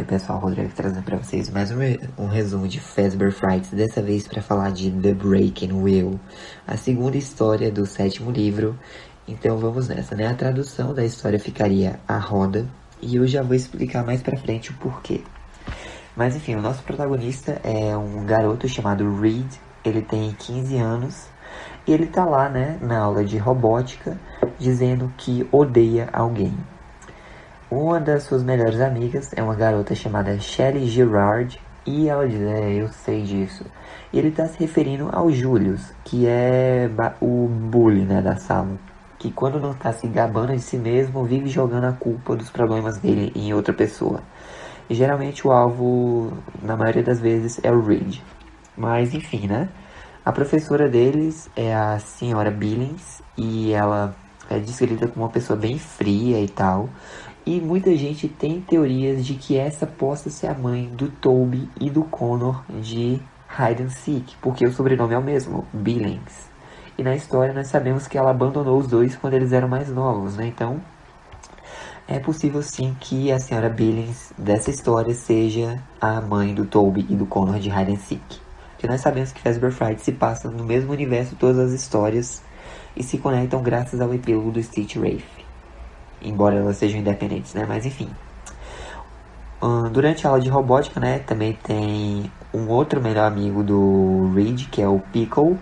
Oi pessoal, Rodrigo trazendo para vocês mais um resumo de Fazbear Frights, dessa vez para falar de The Breaking Wheel, a segunda história do sétimo livro. Então vamos nessa, né? A tradução da história ficaria A Roda, e eu já vou explicar mais pra frente o porquê. Mas enfim, o nosso protagonista é um garoto chamado Reed, ele tem 15 anos, e ele tá lá, né, na aula de robótica, dizendo que odeia alguém. Uma das suas melhores amigas é uma garota chamada Shelley Girard, e ela diz, eu sei disso. E ele está se referindo ao Julius, que é o bully, né, da sala. Que quando não está se gabando de si mesmo, vive jogando a culpa dos problemas dele em outra pessoa. E geralmente o alvo, na maioria das vezes, é o Reed. Mas enfim, né? A professora deles é a senhora Billings, e ela é descrita como uma pessoa bem fria e tal. E muita gente tem teorias de que essa possa ser a mãe do Toby e do Connor de Hide and Seek, porque o sobrenome é o mesmo, Billings. E na história nós sabemos que ela abandonou os dois quando eles eram mais novos, né? Então é possível sim que a senhora Billings dessa história seja a mãe do Toby e do Connor de Hide and Seek. Porque nós sabemos que Fazbear Fright se passa no mesmo universo todas as histórias e se conectam graças ao epílogo do Stitch Wraith. Embora elas sejam independentes, né? Mas enfim. Durante a aula de robótica, né? Também tem um outro melhor amigo do Reed, que é o Pickle.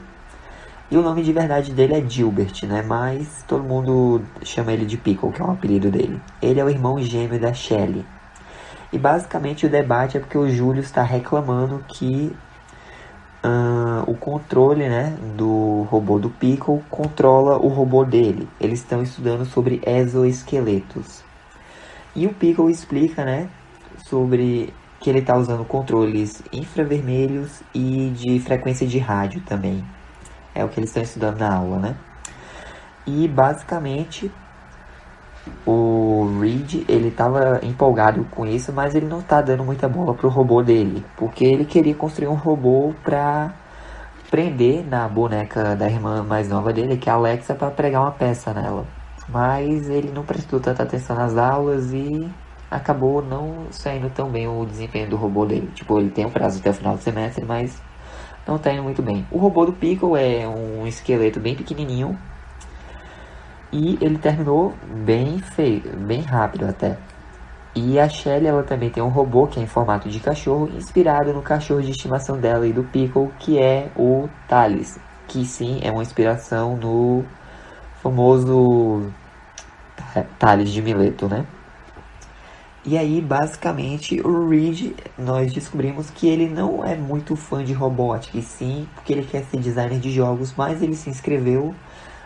E o nome de verdade dele é Gilbert, né? Mas todo mundo chama ele de Pickle, que é o apelido dele. Ele é o irmão gêmeo da Shelley. E basicamente o debate é porque o Júlio está reclamando que o controle, né, do robô do Pickle controla o robô dele. Eles estão estudando sobre exoesqueletos. E o Pickle explica, né, sobre que ele está usando controles infravermelhos e de frequência de rádio também. É o que eles estão estudando na aula, né? E basicamente o Reed, ele estava empolgado com isso, mas ele não está dando muita bola pro robô dele, porque ele queria construir um robô para prender na boneca da irmã mais nova dele, que é a Alexa, para pregar uma peça nela. Mas ele não prestou tanta atenção nas aulas e acabou não saindo tão bem o desempenho do robô dele. Tipo, ele tem um prazo até o final do semestre, mas não tá indo muito bem. O robô do Pickle é um esqueleto bem pequenininho e ele terminou bem feio, bem rápido até. E a Shelley, ela também tem um robô que é em formato de cachorro, inspirado no cachorro de estimação dela e do Pickle, que é o Thales, que sim é uma inspiração no famoso Thales de Mileto, né? E aí, basicamente, o Reed, nós descobrimos que ele não é muito fã de robótica, e sim porque ele quer ser designer de jogos, mas ele se inscreveu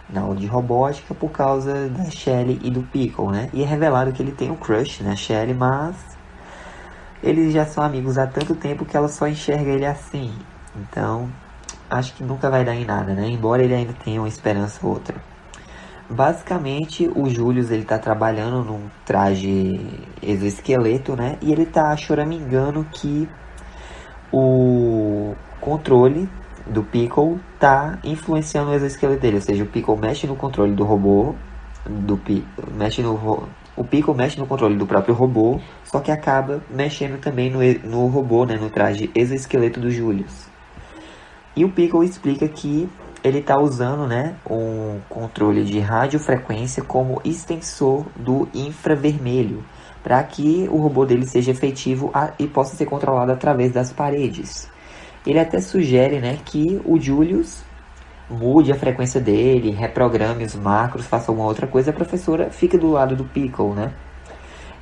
na aula de robótica por causa da Shelley e do Pickle, né? E é revelado que ele tem um crush na Shelley, mas eles já são amigos há tanto tempo que ela só enxerga ele assim. Então, acho que nunca vai dar em nada, né? Embora ele ainda tenha uma esperança ou outra. Basicamente, o Julius, ele tá trabalhando num traje exoesqueleto, né? E ele tá choramingando que o controle do Pickle tá influenciando o exoesqueleto dele. Ou seja, o Pickle mexe no controle do robô, o Pickle mexe no controle do próprio robô, só que acaba mexendo também no robô, né? No traje exoesqueleto do Julius. E o Pickle explica que ele está usando, né, um controle de radiofrequência como extensor do infravermelho, para que o robô dele seja efetivo e possa ser controlado através das paredes. Ele até sugere, né, que o Julius mude a frequência dele, reprograme os macros, faça alguma outra coisa, a professora fica do lado do Pickle, né?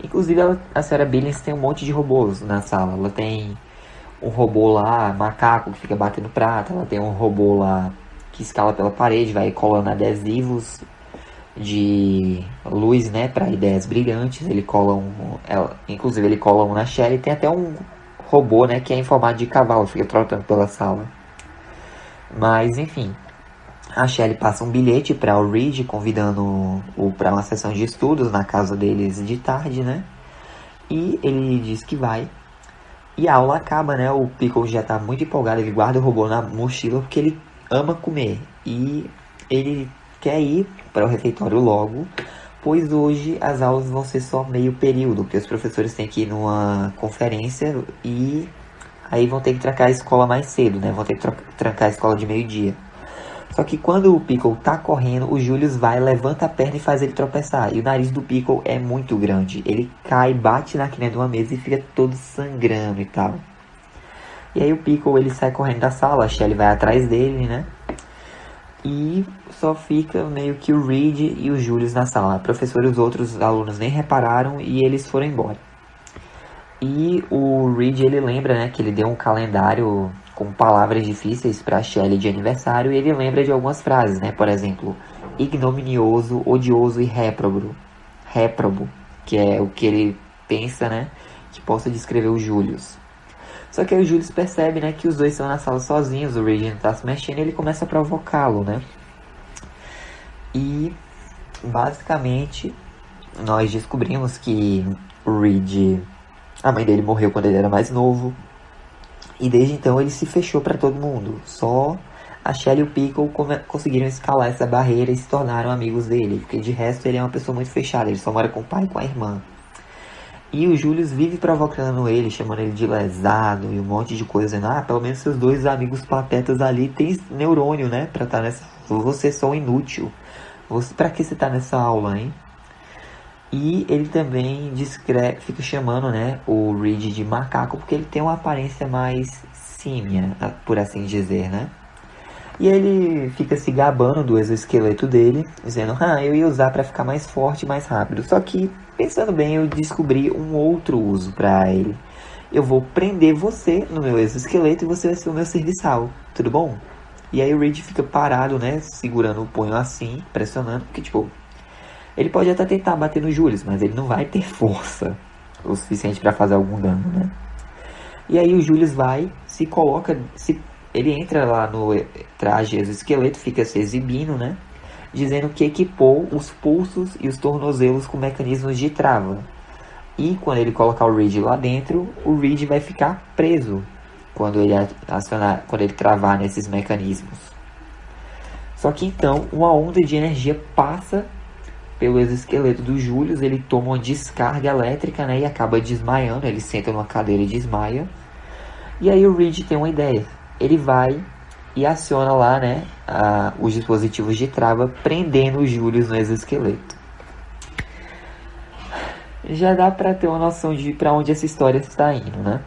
Inclusive, a senhora Billings tem um monte de robôs na sala. Ela tem um robô lá, macaco, que fica batendo prata. Ela tem um robô lá que escala pela parede, vai colando adesivos de luz, né, para ideias brilhantes. Inclusive ele cola um na Shelley. Tem até um robô, né, que é em formato de cavalo, fica trotando pela sala. Mas enfim, a Shelley passa um bilhete para o Reed, convidando-o para uma sessão de estudos na casa deles de tarde, né? E ele diz que vai. E a aula acaba, né? O Pickle já tá muito empolgado, ele guarda o robô na mochila porque ele ama comer. E ele quer ir para o refeitório logo, pois hoje as aulas vão ser só meio período, porque os professores têm que ir numa conferência e aí vão ter que trancar a escola mais cedo, né? Vão ter que trancar a escola de meio-dia. Só que quando o Pickle tá correndo, o Julius vai, levanta a perna e faz ele tropeçar. E o nariz do Pickle é muito grande. Ele cai, bate na quina de uma mesa e fica todo sangrando e tal. E aí o Pickle ele sai correndo da sala, a Shelly vai atrás dele, né? E só fica meio que o Reed e o Julius na sala. A professora e os outros alunos nem repararam e eles foram embora. E o Reed ele lembra, né, que ele deu um calendário com palavras difíceis para Shelley de aniversário e ele lembra de algumas frases, né? Por exemplo, ignominioso, odioso e réprobo. Réprobo, que é o que ele pensa, né, que possa descrever o Julius. Só que aí o Julius percebe, né, que os dois estão na sala sozinhos, o Reed não tá se mexendo e ele começa a provocá-lo, né? E basicamente nós descobrimos que o Reed, a mãe dele morreu quando ele era mais novo. E desde então ele se fechou para todo mundo. Só a Shelly e o Pickle conseguiram escalar essa barreira e se tornaram amigos dele. Porque de resto ele é uma pessoa muito fechada. Ele só mora com o pai e com a irmã. E o Julius vive provocando ele, chamando ele de lesado e um monte de coisa. Dizendo, pelo menos seus dois amigos patetas ali tem neurônio, né? Pra estar nessa aula. Você é só um inútil. Pra que você tá nessa aula, hein? E ele também fica chamando, né, o Reed de macaco, porque ele tem uma aparência mais símia, por assim dizer, né? E ele fica se gabando do exoesqueleto dele, dizendo, eu ia usar para ficar mais forte e mais rápido. Só que, pensando bem, eu descobri um outro uso para ele. Eu vou prender você no meu exoesqueleto e você vai ser o meu serviçal, tudo bom? E aí o Reed fica parado, né, segurando o punho assim, pressionando, porque tipo... Ele pode até tentar bater no Julius, mas ele não vai ter força o suficiente para fazer algum dano, né? E aí o Julius vai, se coloca, ele entra lá no traje exoesqueleto, fica se exibindo, né? Dizendo que equipou os pulsos e os tornozelos com mecanismos de trava. E quando ele colocar o Reed lá dentro, o Reed vai ficar preso quando ele travar nesses mecanismos. Só que então uma onda de energia passa pelo exoesqueleto do Julius, ele toma uma descarga elétrica, né, e acaba desmaiando, ele senta numa cadeira e desmaia. E aí o Reed tem uma ideia, ele vai e aciona lá, né, os dispositivos de trava, prendendo o Julius no exoesqueleto. Já dá pra ter uma noção de pra onde essa história está indo, né?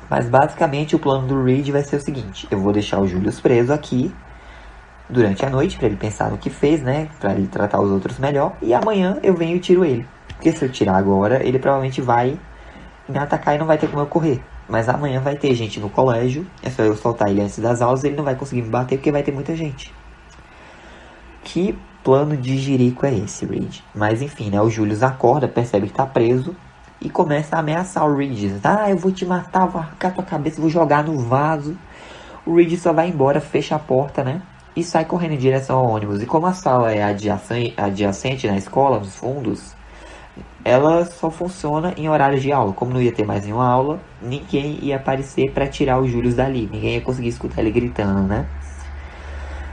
Mas basicamente o plano do Reed vai ser o seguinte, eu vou deixar o Julius preso aqui, durante a noite, para ele pensar no que fez, né? Para ele tratar os outros melhor. E amanhã eu venho e tiro ele. Porque se eu tirar agora, ele provavelmente vai me atacar e não vai ter como eu correr. Mas amanhã vai ter gente no colégio. É só eu soltar ele antes das aulas, ele não vai conseguir me bater porque vai ter muita gente. Que plano de jirico é esse, Reed? Mas enfim, né? O Julius acorda, percebe que tá preso e começa a ameaçar o Reed. Diz, eu vou te matar, vou arrancar tua cabeça, vou jogar no vaso. O Reed só vai embora, fecha a porta, né? E sai correndo em direção ao ônibus. E como a sala é adjacente na escola, nos fundos, ela só funciona em horários de aula. Como não ia ter mais nenhuma aula, ninguém ia aparecer para tirar o Julius dali. Ninguém ia conseguir escutar ele gritando, né?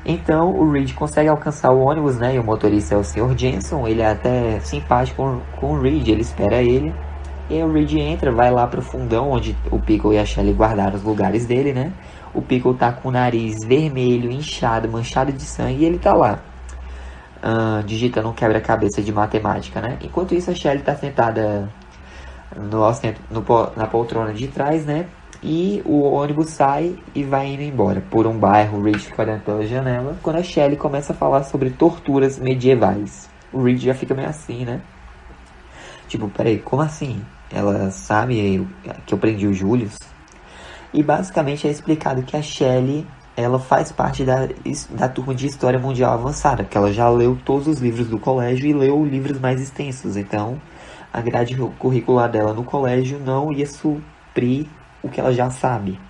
Então o Reed consegue alcançar o ônibus, né? E o motorista é o Sr. Jensen. Ele é até simpático com o Reed, ele espera ele. E aí o Reed entra, vai lá pro fundão, onde o Pickle e a Shelly guardaram os lugares dele, né? O Pickle tá com o nariz vermelho, inchado, manchado de sangue, e ele tá lá, digitando um quebra-cabeça de matemática, né? Enquanto isso, a Shelly tá sentada na poltrona de trás, né? E o ônibus sai e vai indo embora por um bairro. O Reed fica olhando pela janela, quando a Shelly começa a falar sobre torturas medievais. O Reed já fica meio assim, né? Tipo, peraí, como assim? Ela sabe que eu prendi o Julius? E basicamente é explicado que a Shelly, ela faz parte da turma de História Mundial Avançada, porque ela já leu todos os livros do colégio e leu livros mais extensos. Então, a grade curricular dela no colégio não ia suprir o que ela já sabe.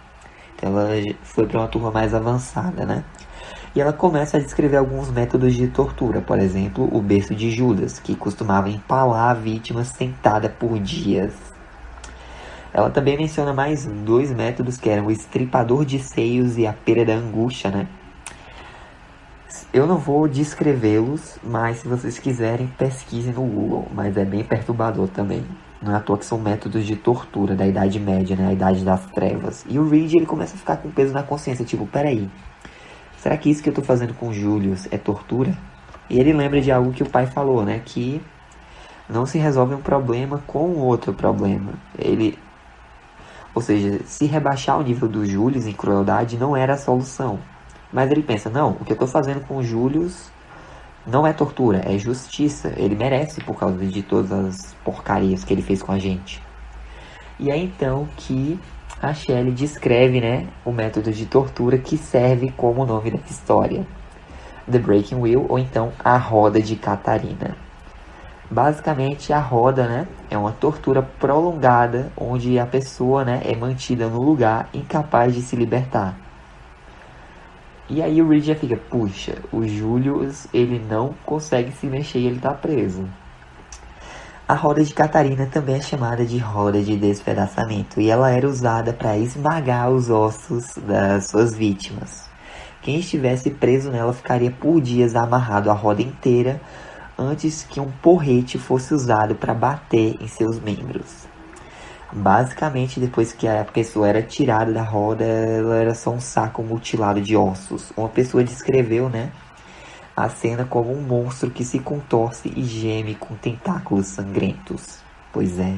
Então, ela foi para uma turma mais avançada, né? E ela começa a descrever alguns métodos de tortura. Por exemplo, o berço de Judas, que costumava empalar a vítima sentada por dias. Ela também menciona mais 2 métodos, que eram o estripador de seios e a pera da angústia, né? Eu não vou descrevê-los, mas se vocês quiserem, pesquisem no Google. Mas é bem perturbador também. Não é à toa que são métodos de tortura da Idade Média, né? A Idade das Trevas. E o Reed, ele começa a ficar com peso na consciência. Tipo, peraí, será que isso que eu tô fazendo com o Julius é tortura? E ele lembra de algo que o pai falou, né? Que não se resolve um problema com outro problema. Ou seja, se rebaixar o nível do Julius em crueldade não era a solução. Mas ele pensa, não, o que eu tô fazendo com o Julius não é tortura, é justiça. Ele merece por causa de todas as porcarias que ele fez com a gente. E é então que a Shelley descreve, né, o método de tortura que serve como nome da história. The Breaking Wheel, ou então a Roda de Catarina. Basicamente, a roda, né, é uma tortura prolongada onde a pessoa, né, é mantida no lugar incapaz de se libertar. E aí o Reed já fica, puxa, o Julius, ele não consegue se mexer e ele tá preso. A roda de Catarina também é chamada de roda de despedaçamento e ela era usada para esmagar os ossos das suas vítimas. Quem estivesse preso nela ficaria por dias amarrado à roda inteira antes que um porrete fosse usado para bater em seus membros. Basicamente, depois que a pessoa era tirada da roda, ela era só um saco mutilado de ossos. Uma pessoa descreveu, né, a cena como um monstro que se contorce e geme com tentáculos sangrentos. Pois é.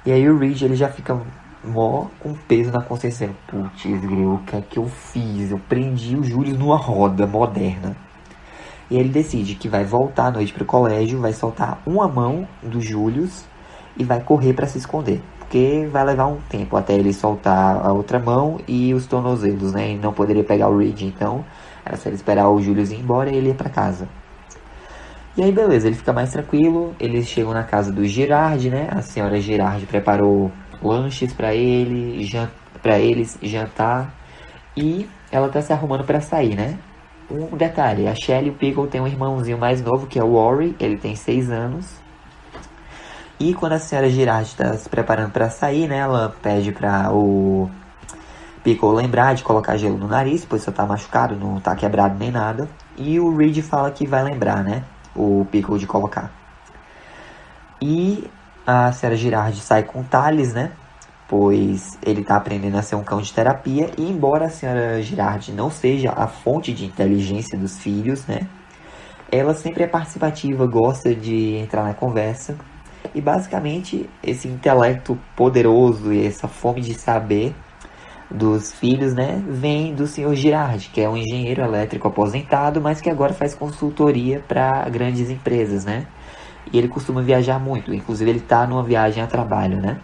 E aí o Reed, ele já fica mó com peso na consciência. Putz, o que é que eu fiz? Eu prendi o Julius numa roda moderna. E ele decide que vai voltar à noite pro colégio, vai soltar uma mão do Julius e vai correr para se esconder. Porque vai levar um tempo até ele soltar a outra mão e os tornozelos, né? E não poderia pegar o Reed, então era só ele esperar o Julius ir embora e ele ir pra casa. E aí beleza, ele fica mais tranquilo, eles chegam na casa do Girard, né? A senhora Girard preparou lanches para eles jantar e ela tá se arrumando para sair, né? Um detalhe, a Shelley e o Pickle tem um irmãozinho mais novo, que é o Rory, ele tem 6 anos. E quando a senhora Girard está se preparando para sair, né, ela pede para o Pickle lembrar de colocar gelo no nariz, pois só tá machucado, não tá quebrado nem nada. E o Reed fala que vai lembrar, né, o Pickle de colocar. E a senhora Girard sai com o Thales, né, pois ele está aprendendo a ser um cão de terapia, e embora a senhora Girard não seja a fonte de inteligência dos filhos, né, ela sempre é participativa, gosta de entrar na conversa, e basicamente esse intelecto poderoso e essa fome de saber dos filhos, né, vem do senhor Girard, que é um engenheiro elétrico aposentado, mas que agora faz consultoria para grandes empresas, né, e ele costuma viajar muito, inclusive ele está numa viagem a trabalho, né.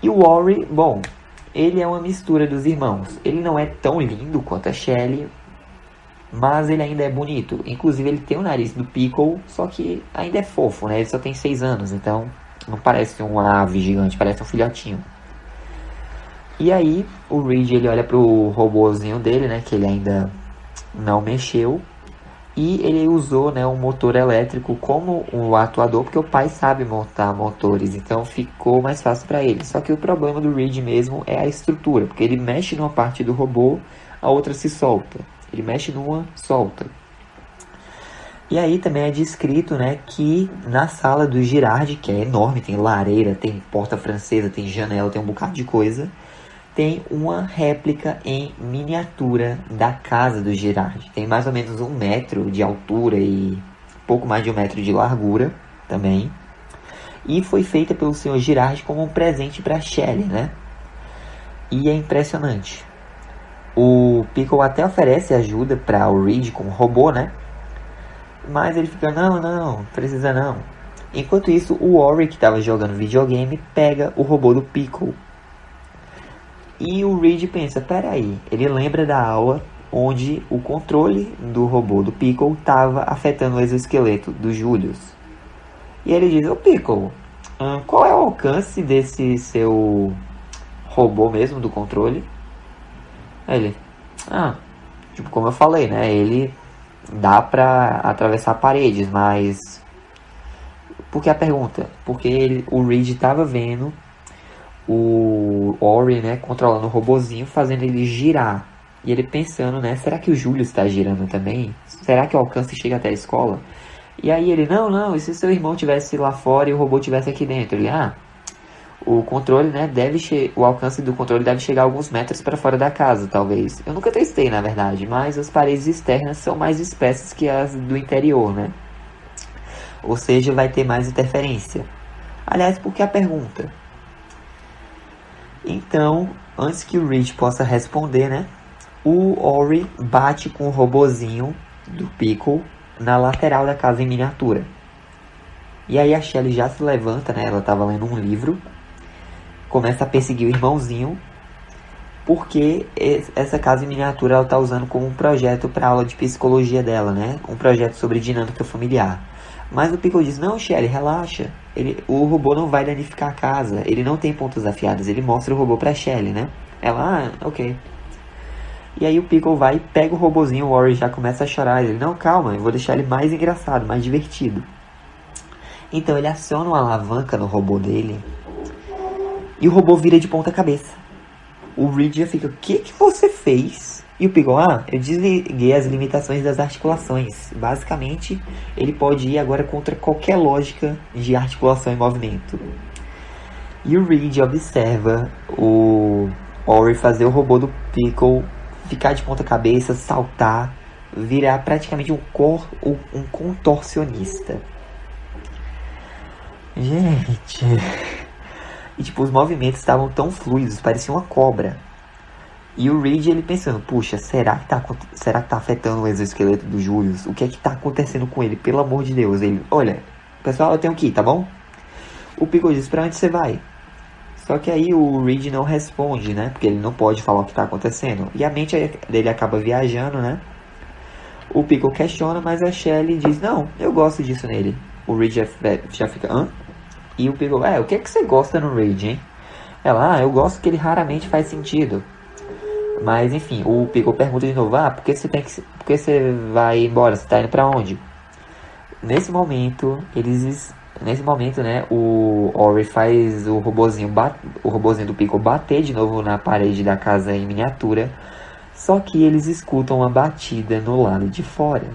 E o Rory, bom, ele é uma mistura dos irmãos. Ele não é tão lindo quanto a Shelley, mas ele ainda é bonito. Inclusive ele tem o nariz do Pickle, só que ainda é fofo, né? Ele só tem 6 anos, então não parece uma ave gigante, parece um filhotinho. E aí o Reed, ele olha pro robozinho dele, né, que ele ainda não mexeu. E ele usou, né, um motor elétrico como um atuador, porque o pai sabe montar motores, então ficou mais fácil para ele. Só que o problema do Reed mesmo é a estrutura, porque ele mexe numa parte do robô, a outra se solta. Ele mexe numa, solta. E aí também é descrito, né, que na sala do Girard, que é enorme, tem lareira, tem porta francesa, tem janela, tem um bocado de coisa, tem uma réplica em miniatura da casa do Girard. Tem mais ou menos 1 metro de altura e pouco mais de 1 metro de largura também. E foi feita pelo senhor Girard como um presente para Shelley, né? E é impressionante. O Pickle até oferece ajuda para o Reed com o robô, né? Mas ele fica, não, precisa não. Enquanto isso, o Rory, que estava jogando videogame, pega o robô do Pickle. E o Reed pensa, peraí, ele lembra da aula onde o controle do robô do Pickle estava afetando o exoesqueleto do Julius. E ele diz, ô Pickle, qual é o alcance desse seu robô mesmo do controle? Aí ele, tipo como eu falei, né, ele dá pra atravessar paredes, mas... Por que a pergunta? Porque o Reed estava vendo o Ori, né, controlando o robozinho, fazendo ele girar. E ele pensando, né? Será que o Júlio está girando também? Será que o alcance chega até a escola? E aí ele, não, e se seu irmão tivesse lá fora e o robô tivesse aqui dentro? Ele, o controle, né, o alcance do controle deve chegar alguns metros para fora da casa, talvez. Eu nunca testei, na verdade, mas as paredes externas são mais espessas que as do interior, né? Ou seja, vai ter mais interferência. Aliás, por que a pergunta? Então, antes que o Reed possa responder, né, o Ori bate com o robozinho do Pickle na lateral da casa em miniatura. E aí a Shelly já se levanta, né? Ela estava lendo um livro, começa a perseguir o irmãozinho, porque essa casa em miniatura ela tá usando como um projeto para aula de psicologia dela, né? Um projeto sobre dinâmica familiar. Mas o Pickle diz, não, Shelly, relaxa. O robô não vai danificar a casa. Ele não tem pontas afiadas. Ele mostra o robô pra Shelly, né? Ela, ok. E aí o Pickle vai, pega o robozinho, o Ori já começa a chorar. Ele, não, calma, eu vou deixar ele mais engraçado, mais divertido. Então ele aciona uma alavanca no robô dele e o robô vira de ponta cabeça. O Reed já fica, o que você fez? E o Pickle, eu desliguei as limitações das articulações. Basicamente, ele pode ir agora contra qualquer lógica de articulação e movimento. E o Reed observa o Ori fazer o robô do Pickle ficar de ponta cabeça, saltar, virar praticamente um contorcionista. Gente... E tipo, os movimentos estavam tão fluidos, parecia uma cobra. E o Reed, ele pensando, puxa, será que tá afetando o exoesqueleto do Julius? O que é que tá acontecendo com ele? Pelo amor de Deus. Ele, olha, pessoal, eu tenho que ir, tá bom? O Pickle diz, pra onde você vai? Só que aí o Reed não responde, né? Porque ele não pode falar o que tá acontecendo. E a mente dele acaba viajando, né? O Pickle questiona, mas a Shelly diz, não, eu gosto disso nele. O Reed já fica, hã? E o Pickle, o que é que você gosta no Reed, hein? Ela, eu gosto que ele raramente faz sentido. Mas enfim, o Pickle pergunta de novo, por que você vai embora? Você tá indo pra onde? Nesse momento, né, o Ori faz o robozinho do Pickle bater de novo na parede da casa em miniatura. Só que eles escutam uma batida no lado de fora.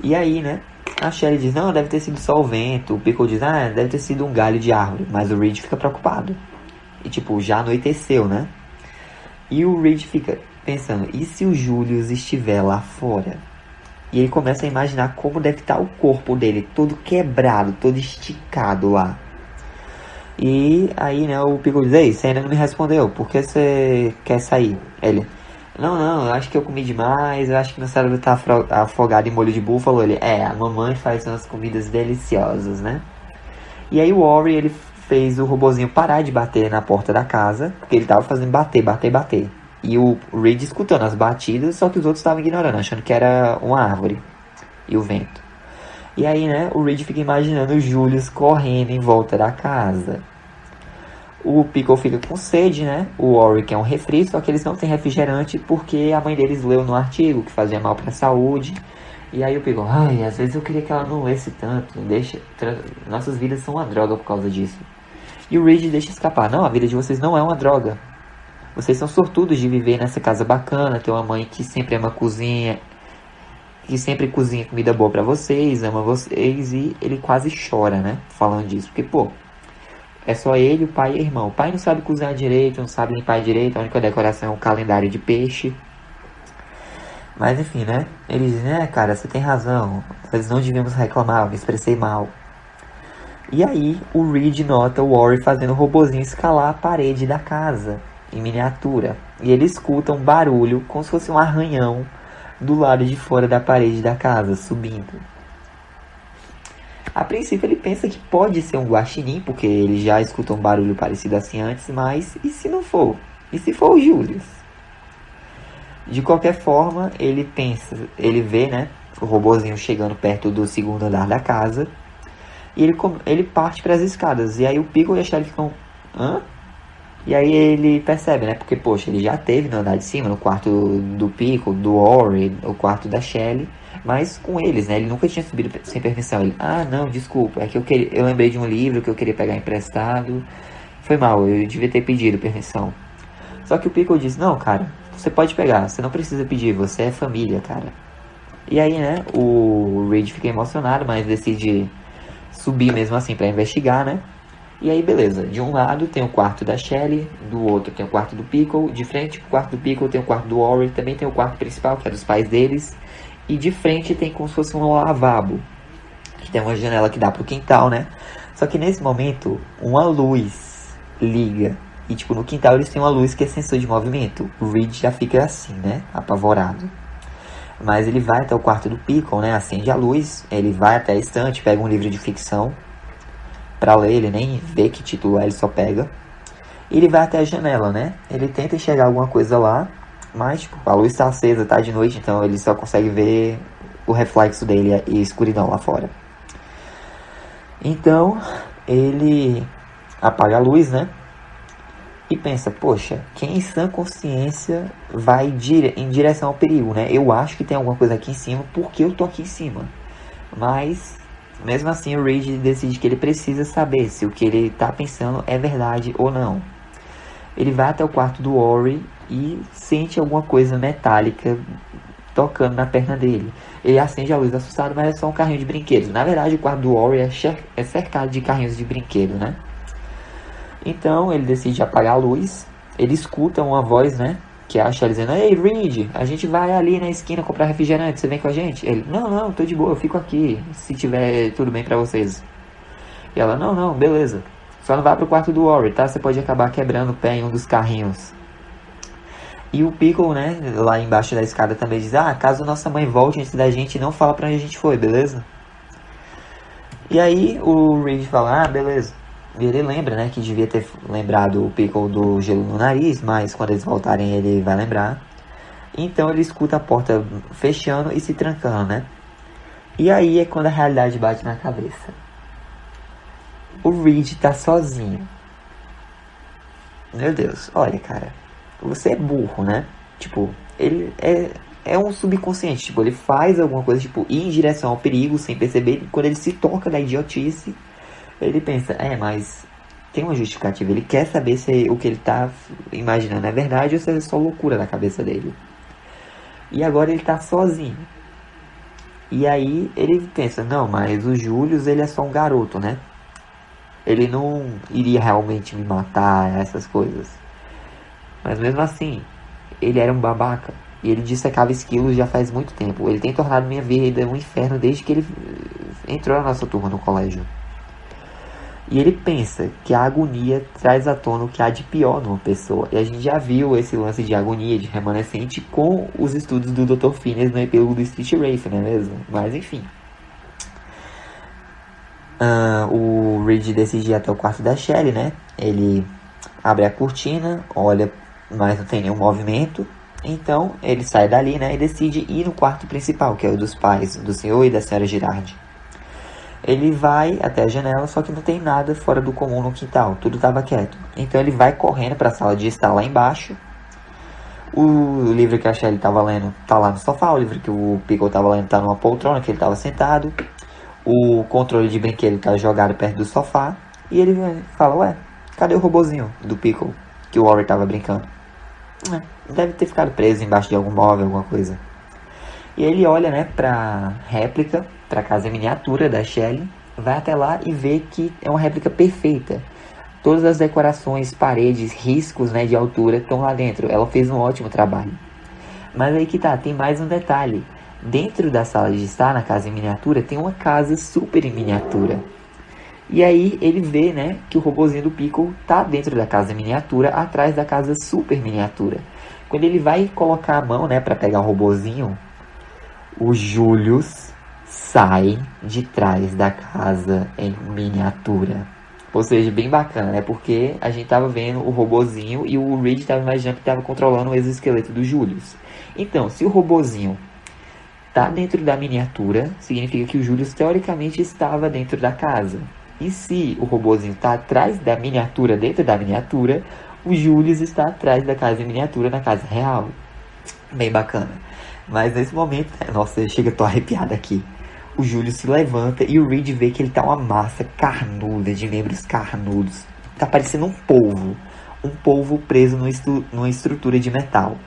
E aí, né, a Shelly diz, não, deve ter sido só o vento. O Pickle diz, deve ter sido um galho de árvore. Mas o Reed fica preocupado. E tipo, já anoiteceu, né? E o Reed fica pensando, e se o Julius estiver lá fora? E ele começa a imaginar como deve estar o corpo dele, todo quebrado, todo esticado lá. E aí, né, o Pickle diz, ei, você ainda não me respondeu, por que você quer sair? Ele, não, eu acho que eu comi demais, eu acho que meu cérebro tá afogado em molho de búfalo. Ele, a mamãe faz umas comidas deliciosas, né? E aí o Ori, ele fez o robozinho parar de bater na porta da casa, porque ele tava fazendo bater. E o Reed escutando as batidas, só que os outros estavam ignorando, achando que era uma árvore e o vento. E aí, né, o Reed fica imaginando o Julius correndo em volta da casa. O Pickle fica com sede, né? O Ori quer um refri, só que eles não têm refrigerante porque a mãe deles leu no artigo que fazia mal para a saúde. E aí o Pickle, às vezes eu queria que ela não lesse tanto. Nossas vidas são uma droga por causa disso. E o Reed deixa escapar. Não, a vida de vocês não é uma droga. Vocês são sortudos de viver nessa casa bacana, ter uma mãe que sempre ama cozinha, que sempre cozinha comida boa para vocês, ama vocês. E ele quase chora, né? Falando disso. Porque, é só ele, o pai e o irmão. O pai não sabe cozinhar direito, não sabe limpar direito. A única decoração é um calendário de peixe. Mas enfim, né? Ele diz, cara, você tem razão. Nós não devíamos reclamar, eu me expressei mal. E aí, o Reed nota o Ori fazendo o robozinho escalar a parede da casa, em miniatura. E ele escuta um barulho, como se fosse um arranhão, do lado de fora da parede da casa, subindo. A princípio ele pensa que pode ser um guaxinim, porque ele já escutou um barulho parecido assim antes, mas e se não for? E se for o Julius? De qualquer forma, ele vê, né, o robozinho chegando perto do segundo andar da casa, e ele parte para as escadas, e aí o Pickle e a Shelly ficam, hã? E aí ele percebe, né, porque, poxa, ele já teve no andar de cima, no quarto do Pickle, do Ori, o quarto da Shelly, mas com eles, né? Ele nunca tinha subido sem permissão. Ele, não, desculpa, é que eu lembrei de um livro que eu queria pegar emprestado Foi mal, eu devia ter pedido permissão. Só que o Pickle diz, não, cara, você pode pegar, você não precisa pedir, você é família, cara. E aí, né, o Reed fica emocionado, mas decide subir mesmo assim pra investigar, né? E aí, beleza, de um lado tem o quarto da Shelly, do outro tem o quarto do Pickle, de frente pro quarto do Pickle tem o quarto do Ori, também tem o quarto principal, que é dos pais deles, e de frente tem como se fosse um lavabo, que tem uma janela que dá pro quintal, né? Só que nesse momento, uma luz liga. E tipo, no quintal eles têm uma luz que é sensor de movimento. O Reed já fica assim, né? Apavorado. Mas ele vai até o quarto do Pickle, né? Acende a luz, ele vai até a estante, pega um livro de ficção pra ler, ele nem vê que título é, ele só pega. E ele vai até a janela, né? Ele tenta enxergar alguma coisa lá, mas tipo, a luz está acesa, tá de noite, então ele só consegue ver o reflexo dele e escuridão lá fora. Então, ele apaga a luz, né? E pensa, poxa, quem em sã consciência vai em direção ao perigo, né? Eu acho que tem alguma coisa aqui em cima, porque eu tô aqui em cima. Mas, mesmo assim, o Reed decide que ele precisa saber se o que ele tá pensando é verdade ou não. Ele vai até o quarto do Ori e sente alguma coisa metálica tocando na perna dele. Ele acende a luz assustado, mas é só um carrinho de brinquedos. Na verdade, o quarto do Ori é cercado de carrinhos de brinquedo, né? Então, ele decide apagar a luz. Ele escuta uma voz, né? Que é a Shelly dizendo, ei, Reed, a gente vai ali na esquina comprar refrigerante, você vem com a gente? Ele, não, tô de boa, eu fico aqui, se tiver tudo bem pra vocês. E ela, não, beleza. Só não vá pro quarto do Ori, tá? Você pode acabar quebrando o pé em um dos carrinhos. E o Pickle, né, lá embaixo da escada também diz, caso nossa mãe volte antes da gente, não fala pra onde a gente foi, beleza? E aí o Reed fala, beleza. E ele lembra, né, que devia ter lembrado o Pickle do gelo no nariz, mas quando eles voltarem ele vai lembrar. Então ele escuta a porta fechando e se trancando, né? E aí é quando a realidade bate na cabeça. O Reed tá sozinho. Meu Deus, olha, cara, você é burro, né? Tipo, ele é um subconsciente, tipo, ele faz alguma coisa, tipo, ir em direção ao perigo sem perceber. Quando ele se toca da idiotice, ele pensa, mas tem uma justificativa. Ele quer saber se o que ele tá imaginando é verdade ou se é só loucura na cabeça dele. E agora ele tá sozinho. E aí ele pensa, não, mas o Julius, ele é só um garoto, né? Ele não iria realmente me matar, essas coisas. Mas mesmo assim, ele era um babaca. E ele dissecava esquilos já faz muito tempo. Ele tem tornado minha vida um inferno desde que ele entrou na nossa turma no colégio. E ele pensa que a agonia traz à tona o que há de pior numa pessoa. E a gente já viu esse lance de agonia, de remanescente, com os estudos do Dr. Phineas no epílogo do Street Race, não é mesmo? Mas enfim. O Reed decide ir até o quarto da Shelly, né? Ele abre a cortina, olha, mas não tem nenhum movimento. Então ele sai dali, né? E decide ir no quarto principal, que é o dos pais, do senhor e da senhora Girardi. Ele vai até a janela, só que não tem nada fora do comum no quintal, tudo estava quieto. Então ele vai correndo para a sala de estar lá embaixo. O livro que a Shelly estava lendo tá lá no sofá, o livro que o Pickle estava lendo tá numa poltrona que ele estava sentado. O controle de brinquedo tá jogado perto do sofá. E ele fala, cadê o robozinho do Pickle que o Ori estava brincando? Deve ter ficado preso embaixo de algum móvel, alguma coisa. E ele olha, né, pra réplica, pra casa miniatura da Shelly, vai até lá e vê que é uma réplica perfeita. Todas as decorações, paredes, riscos, né, de altura estão lá dentro. Ela fez um ótimo trabalho. Mas aí que tá, tem mais um detalhe. Dentro da sala de estar, na casa em miniatura, tem uma casa super em miniatura. E aí ele vê, né, que o robozinho do Pickle tá dentro da casa em miniatura, atrás da casa super miniatura. Quando ele vai colocar a mão, né, pra pegar o robozinho, o Julius sai de trás da casa em miniatura. Ou seja, bem bacana, né? Porque a gente tava vendo o robozinho e o Reed tava imaginando que tava controlando o exoesqueleto do Julius. Então, se o robozinho tá dentro da miniatura, significa que o Julius teoricamente estava dentro da casa. E se o robozinho tá atrás da miniatura, dentro da miniatura, o Julius está atrás da casa em miniatura, na casa real. Bem bacana. Mas nesse momento, nossa, chega, tô arrepiado aqui. O Julius se levanta e o Reed vê que ele tá uma massa carnuda, de membros carnudos. tá parecendo um polvo. Um polvo preso numa estrutura de metal.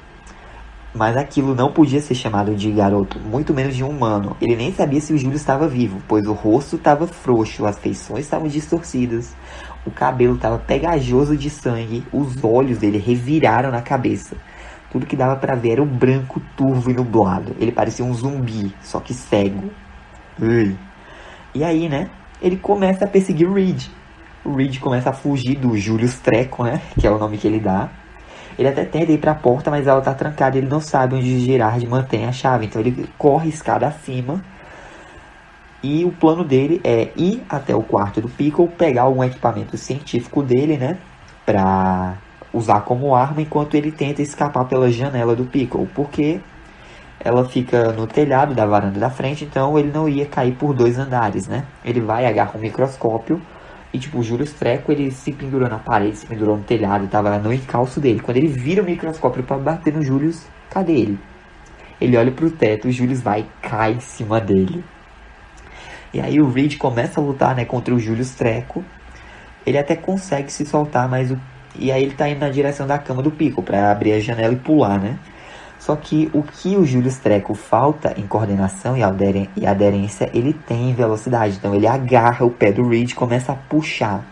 Mas aquilo não podia ser chamado de garoto, muito menos de um humano. Ele nem sabia se o Júlio estava vivo, pois o rosto estava frouxo, as feições estavam distorcidas, o cabelo estava pegajoso de sangue, os olhos dele reviraram na cabeça. Tudo que dava pra ver era o branco, turvo e nublado. Ele parecia um zumbi, só que cego. Ui. E aí, né, ele começa a perseguir o Reed. O Reed começa a fugir do Julius Treco, né, que é o nome que ele dá. Ele até tenta ir para a porta, mas ela tá trancada e ele não sabe onde Gerard mantém a chave. Então ele corre escada acima. E o plano dele é ir até o quarto do Pickle, pegar algum equipamento científico dele, né? Pra usar como arma, enquanto ele tenta escapar pela janela do Pickle. Porque ela fica no telhado da varanda da frente, então ele não ia cair por 2 andares, né? Ele vai, agarra um microscópio. E tipo, o Julius Treco, ele se pendurou na parede, se pendurou no telhado, tava no encalço dele. Quando ele vira o microscópio pra bater no Julius, cadê ele? Ele olha pro teto, o Julius vai e cai em cima dele. E aí o Reed começa a lutar, né, contra o Julius Treco. Ele até consegue se soltar, mas e aí ele tá indo na direção da cama do Pickle pra abrir a janela e pular, né? Só que o que o Julius Treco falta em coordenação e aderência, ele tem em velocidade. Então ele agarra o pé do Reed e começa a puxar.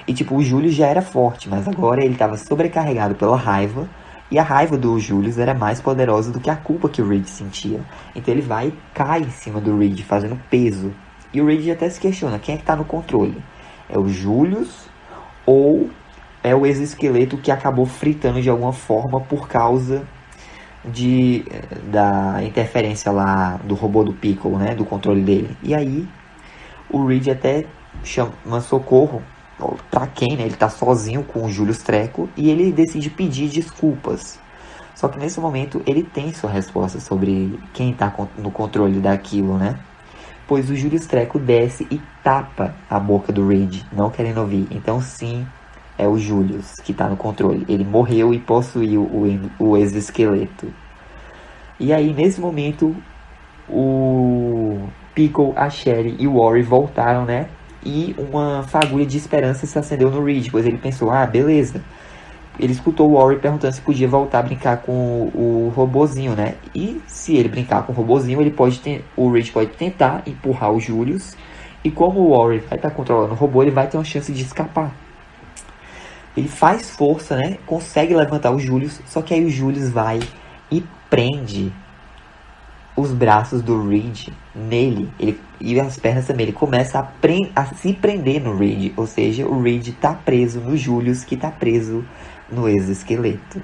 E tipo, o Julius já era forte, mas agora ele estava sobrecarregado pela raiva. E a raiva do Julius era mais poderosa do que a culpa que o Reed sentia. Então ele vai e cai em cima do Reed, fazendo peso. E o Reed até se questiona, quem é que tá no controle? É o Julius ou é o exoesqueleto que acabou fritando de alguma forma por causa da interferência lá do robô do Pickle, né, do controle dele. E aí o Reed até chama socorro pra quem, né? Ele tá sozinho com o Julius Treco e ele decide pedir desculpas. Só que nesse momento ele tem sua resposta sobre quem tá no controle daquilo, né? Pois o Julius Treco desce e tapa a boca do Reed, não querendo ouvir. Então sim, é o Julius que tá no controle. Ele morreu e possuiu o exoesqueleto. E aí, nesse momento, o Pickle, a Sherry e o Ori voltaram, né? E uma fagulha de esperança se acendeu no Reed, pois ele pensou, ah, beleza. Ele escutou o Ori perguntando se podia voltar a brincar com o robozinho, né? E se ele brincar com o robozinho, o Reed pode tentar empurrar o Julius. E como o Ori vai estar controlando o robô, ele vai ter uma chance de escapar. Ele faz força, né? Consegue levantar o Julius, só que aí o Julius vai e prende os braços do Reed nele. E as pernas também. Ele começa a se prender no Reed. Ou seja, o Reed tá preso no Julius, que tá preso no exoesqueleto.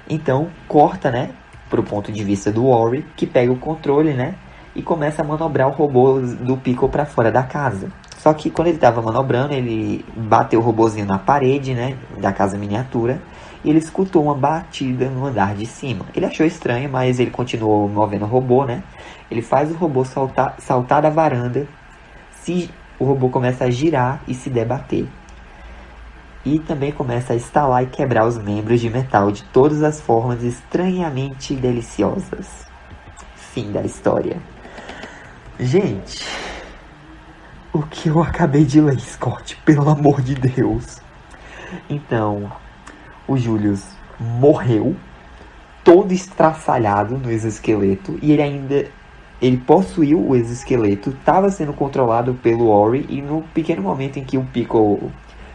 Então, corta, né? Pro ponto de vista do Ori, que pega o controle, né? E começa a manobrar o robô do Pickle pra fora da casa. Só que quando ele estava manobrando, ele bateu o robozinho na parede, né, da casa miniatura, e ele escutou uma batida no andar de cima. Ele achou estranho, mas ele continuou movendo o robô, né? Ele faz o robô saltar da varanda, o robô começa a girar e se debater. E também começa a estalar e quebrar os membros de metal de todas as formas estranhamente deliciosas. Fim da história. Gente, o que eu acabei de ler, Scott, pelo amor de Deus. Então, o Julius morreu, todo estraçalhado no exoesqueleto, e ele possuiu o exoesqueleto, estava sendo controlado pelo Ori, e no pequeno momento em que o Pickle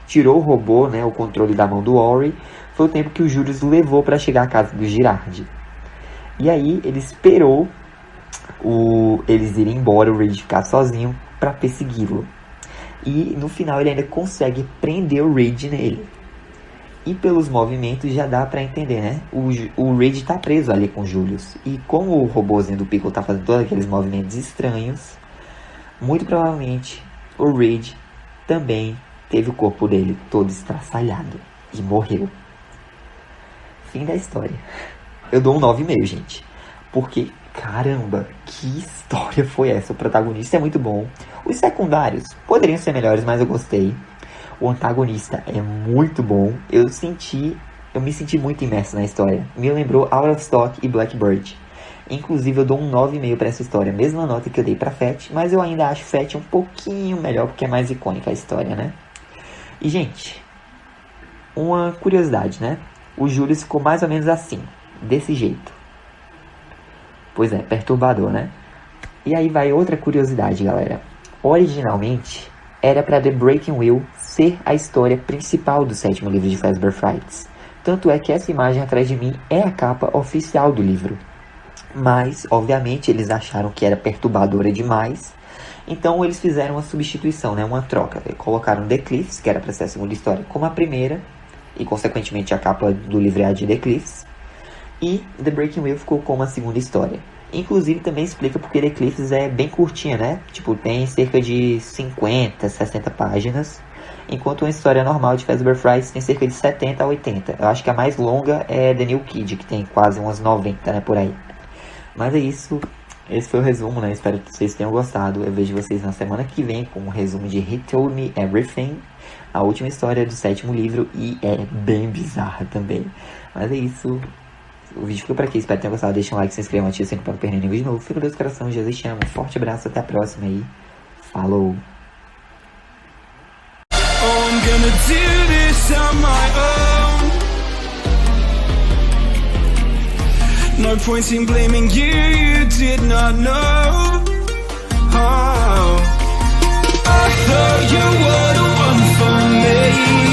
tirou o robô, né, o controle da mão do Ori, foi o tempo que o Julius levou para chegar à casa do Gerard. E aí ele esperou eles irem embora, o Reed ficar sozinho, para persegui-lo. E no final ele ainda consegue prender o Reed nele. E pelos movimentos já dá pra entender, né? O Reed tá preso ali com o Julius. E como o robôzinho do Pickle tá fazendo todos aqueles movimentos estranhos, muito provavelmente o Reed também teve o corpo dele todo estraçalhado e morreu. Fim da história. Eu dou um 9,5, gente. Porque, caramba, que história foi essa? O protagonista é muito bom. Os secundários poderiam ser melhores, mas eu gostei. O antagonista é muito bom. Eu me senti muito imerso na história. Me lembrou Out of Stock e Blackbird. Inclusive eu dou um 9,5 para essa história. Mesma nota que eu dei pra Fat, mas eu ainda acho Fat um pouquinho melhor, porque é mais icônica a história, né? E, gente, uma curiosidade, né? O Júlio ficou mais ou menos assim, desse jeito. Pois é, perturbador, né? E aí vai outra curiosidade, galera. Originalmente, era para The Breaking Wheel ser a história principal do 7º livro de Fazbear Frights. Tanto é que essa imagem atrás de mim é a capa oficial do livro. Mas, obviamente, eles acharam que era perturbadora demais. Então eles fizeram uma substituição, né? Uma troca. Colocaram The Cliffs, que era para ser a segunda história, como a primeira. E, consequentemente, a capa do livro é a de The Cliffs. E The Breaking Wheel ficou como a segunda história. Inclusive também explica porque The Cliffs é bem curtinha, né? Tipo, tem cerca de 50, 60 páginas. Enquanto uma história normal de Fazbear Frights tem cerca de 70 a 80. Eu acho que a mais longa é The New Kid, que tem quase umas 90, né? Por aí. Mas é isso. Esse foi o resumo, né? Espero que vocês tenham gostado. Eu vejo vocês na semana que vem com um resumo de He Told Me Everything. A última história do 7º livro. E é bem bizarra também. Mas é isso. O vídeo ficou por aqui, espero que tenham gostado. Deixa um like, se inscreva, ativa o sininho para não perder nenhum vídeo novo. Fico com Deus, coração, Jesus te ama. Forte abraço, até a próxima aí. Falou! Oh, I'm gonna do this on my own. No point in blaming you, you did not know. Oh, I thought you were the one for me.